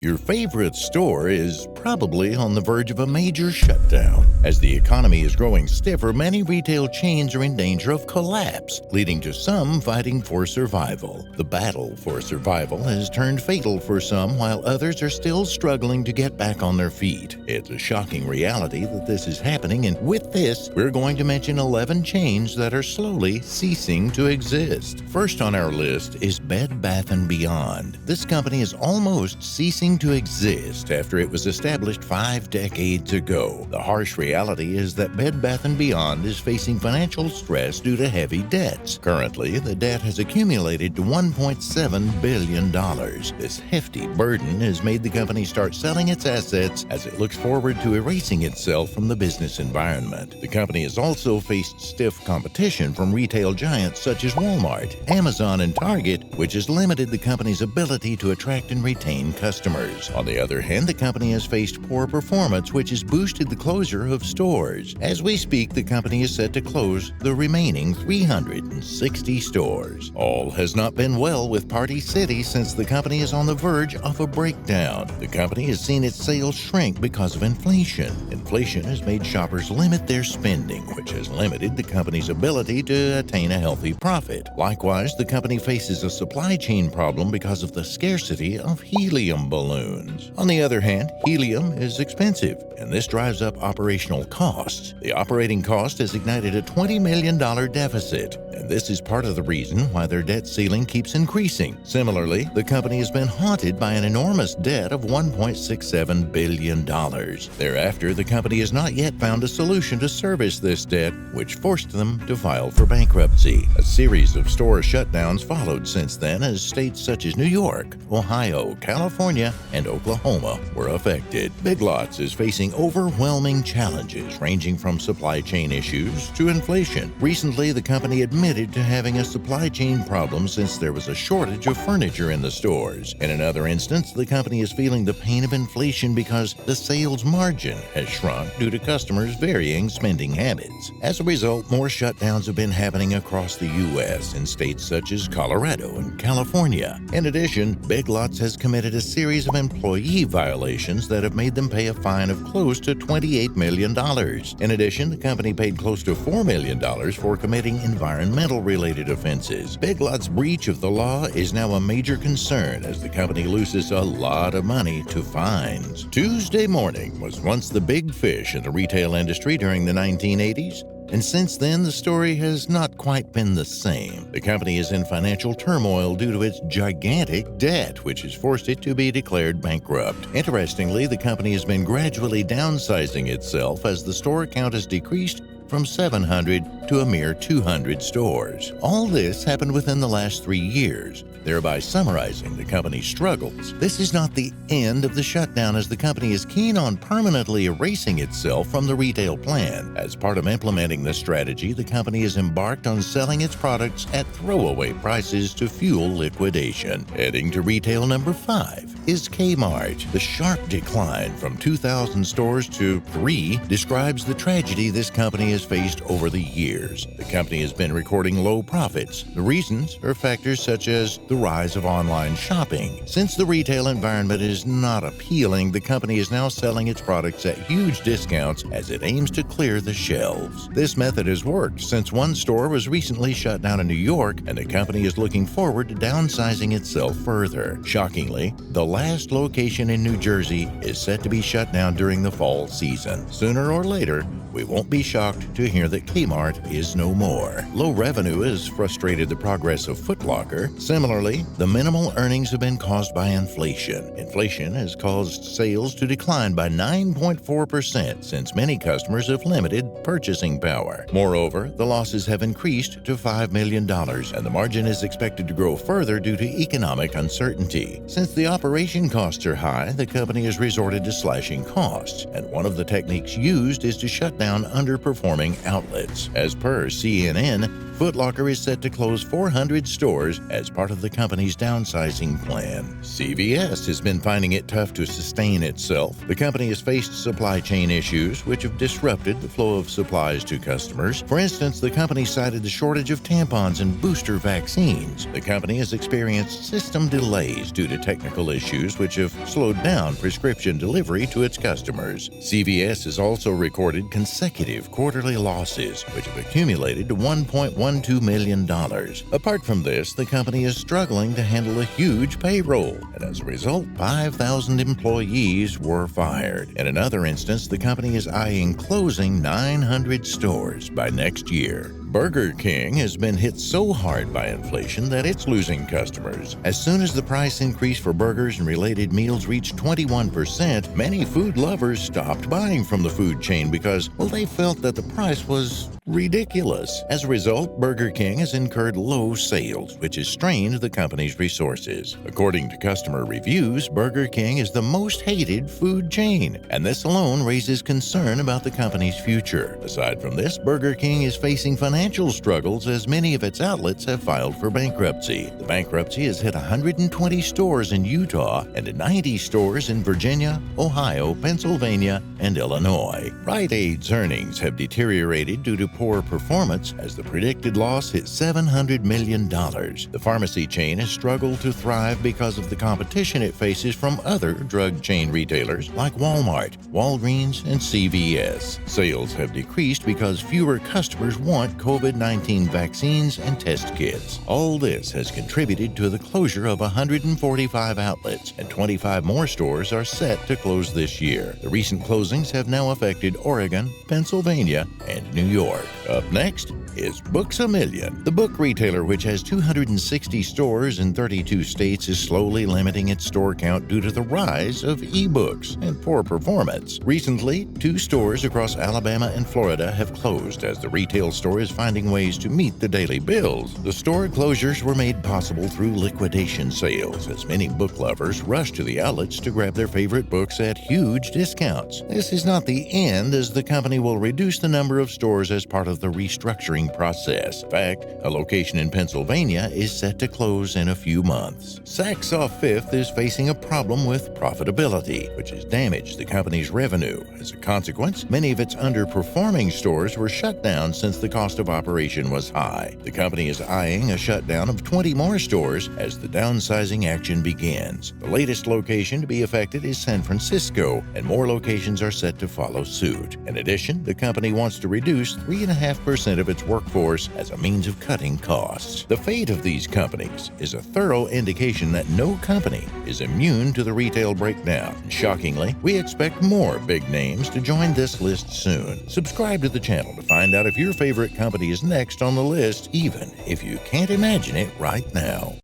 Your favorite store is probably on the verge of a major shutdown. As the economy is growing stiffer, many retail chains are in danger of collapse, leading to some fighting for survival. The battle for survival has turned fatal for some, while others are still struggling to get back on their feet. It's a shocking reality that this is happening, and with this, we're going to mention 11 chains that are slowly ceasing to exist. First on our list is Bed Bath & Beyond. This company is almost ceasing to exist after it was established 5 decades ago. The harsh reality is that Bed Bath & Beyond is facing financial stress due to heavy debts. Currently, the debt has accumulated to $1.7 billion. This hefty burden has made the company start selling its assets as it looks forward to erasing itself from the business environment. The company has also faced stiff competition from retail giants such as Walmart, Amazon, and Target, which has limited the company's ability to attract and retain customers. On the other hand, the company has faced poor performance, which has boosted the closure of stores. As we speak, the company is set to close the remaining 360 stores. All has not been well with Party City since the company is on the verge of a breakdown. The company has seen its sales shrink because of inflation. Inflation has made shoppers limit their spending, which has limited the company's ability to attain a healthy profit. Likewise, the company faces a supply chain problem because of the scarcity of helium balloons. On the other hand, helium is expensive, and this drives up operational costs. The operating cost has ignited a $20 million deficit, and this is part of the reason why their debt ceiling keeps increasing. Similarly, the company has been haunted by an enormous debt of $1.67 billion. Thereafter, the company has not yet found a solution to service this debt, which forced them to file for bankruptcy. A series of store shutdowns followed since then, as states such as New York, Ohio, California, and Oklahoma were affected. Big Lots is facing overwhelming challenges ranging from supply chain issues to inflation. Recently, the company admitted to having a supply chain problem since there was a shortage of furniture in the stores. In another instance, the company is feeling the pain of inflation because the sales margin has shrunk due to customers' varying spending habits. As a result, more shutdowns have been happening across the U.S. in states such as Colorado and California. In addition, Big Lots has committed a series of employee violations that have made them pay a fine of close to $28 million. In addition, the company paid close to $4 million for committing environmental-related offenses. Big Lots' breach of the law is now a major concern as the company loses a lot of money to fines. Tuesday Morning was once the big fish in the retail industry during the 1980s. And since then, the story has not quite been the same. The company is in financial turmoil due to its gigantic debt, which has forced it to be declared bankrupt. Interestingly, the company has been gradually downsizing itself as the store count has decreased from 700 to a mere 200 stores. All this happened within the last 3 years, thereby summarizing the company's struggles. This is not the end of the shutdown, as the company is keen on permanently erasing itself from the retail plan. As part of implementing this strategy, the company has embarked on selling its products at throwaway prices to fuel liquidation. Heading to retail number 5 is Kmart. The sharp decline from 2,000 stores to 3 describes the tragedy this company has faced over the years. The company has been recording low profits. The reasons are factors such as the rise of online shopping. Since the retail environment is not appealing, the company is now selling its products at huge discounts as it aims to clear the shelves. This method has worked since one store was recently shut down in New York, and the company is looking forward to downsizing itself further. Shockingly, the last location in New Jersey is set to be shut down during the fall season. Sooner or later, we won't be shocked to hear that Kmart is no more. Low revenue has frustrated the progress of Foot Locker. Similarly, the minimal earnings have been caused by inflation. Inflation has caused sales to decline by 9.4% since many customers have limited purchasing power. Moreover, the losses have increased to $5 million, and the margin is expected to grow further due to economic uncertainty. Since the operation costs are high, the company has resorted to slashing costs, and one of the techniques used is to shut down underperforming outlets. As per CNN, Foot Locker is set to close 400 stores as part of the company's downsizing plan. CVS has been finding it tough to sustain itself. The company has faced supply chain issues which have disrupted the flow of supplies to customers. For instance, the company cited the shortage of tampons and booster vaccines. The company has experienced system delays due to technical issues which have slowed down prescription delivery to its customers. CVS has also recorded consecutive quarterly losses, which have accumulated to $1.12 million. Apart from this, the company is struggling to handle a huge payroll, and as a result, 5,000 employees were fired. In another instance, the company is eyeing closing 900 stores by next year. Burger King has been hit so hard by inflation that it's losing customers. As soon as the price increase for burgers and related meals reached 21%, many food lovers stopped buying from the food chain because, well, they felt that the price was ridiculous. As a result, Burger King has incurred low sales, which has strained the company's resources. According to customer reviews, Burger King is the most hated food chain, and this alone raises concern about the company's future. Aside from this, Burger King is facing financial struggles as many of its outlets have filed for bankruptcy. The bankruptcy has hit 120 stores in Utah and 90 stores in Virginia, Ohio, Pennsylvania, and Illinois. Rite Aid's earnings have deteriorated due to poor performance as the predicted loss hit $700 million. The pharmacy chain has struggled to thrive because of the competition it faces from other drug chain retailers like Walmart, Walgreens, and CVS. Sales have decreased because fewer customers want COVID-19 vaccines and test kits. All this has contributed to the closure of 145 outlets, and 25 more stores are set to close this year. The recent closings have now affected Oregon, Pennsylvania, and New York. Up next is Books A Million. The book retailer, which has 260 stores in 32 states, is slowly limiting its store count due to the rise of e-books and poor performance. Recently, 2 stores across Alabama and Florida have closed as the retail store is finding ways to meet the daily bills. The store closures were made possible through liquidation sales, as many book lovers rush to the outlets to grab their favorite books at huge discounts. This is not the end, as the company will reduce the number of stores as part of the restructuring process. In fact, a location in Pennsylvania is set to close in a few months. Saks Fifth is facing a problem with profitability, which has damaged the company's revenue. As a consequence, many of its underperforming stores were shut down since the cost of operation was high. The company is eyeing a shutdown of 20 more stores as the downsizing action begins. The latest location to be affected is San Francisco, and more locations are set to follow suit. In addition, the company wants to reduce 3.5% of its workforce as a means of cutting costs. The fate of these companies is a thorough indication that no company is immune to the retail breakdown. Shockingly, we expect more big names to join this list soon. Subscribe to the channel to find out if your favorite company is next on the list, even if you can't imagine it right now.